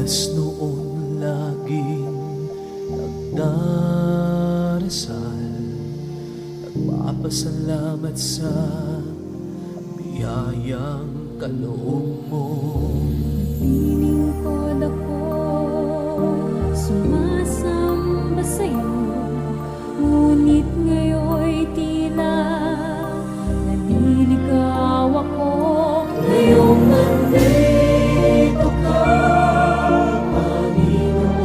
Madalas noon laging nagdarasal, nagpapasalamat sa biyayang kaloob mo. Naglilingkod ako, sumasamba sa'yo, ngunit ngayon'y tila naliligaw ako. Ngayong nandito ka, Panginoon,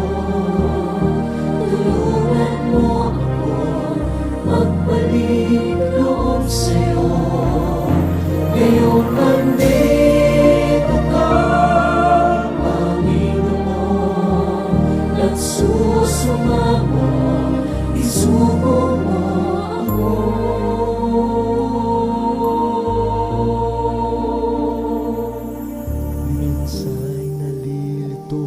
tulungan mo ako magbalik loob sa'yo. Ngayong nandito ka, Panginoon, nagsusumamo, isugo mo ako. Minsa'y nalilito,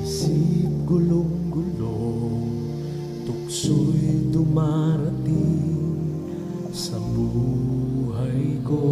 isip gulong-gulong, tukso'y dumarating sa buhay ko.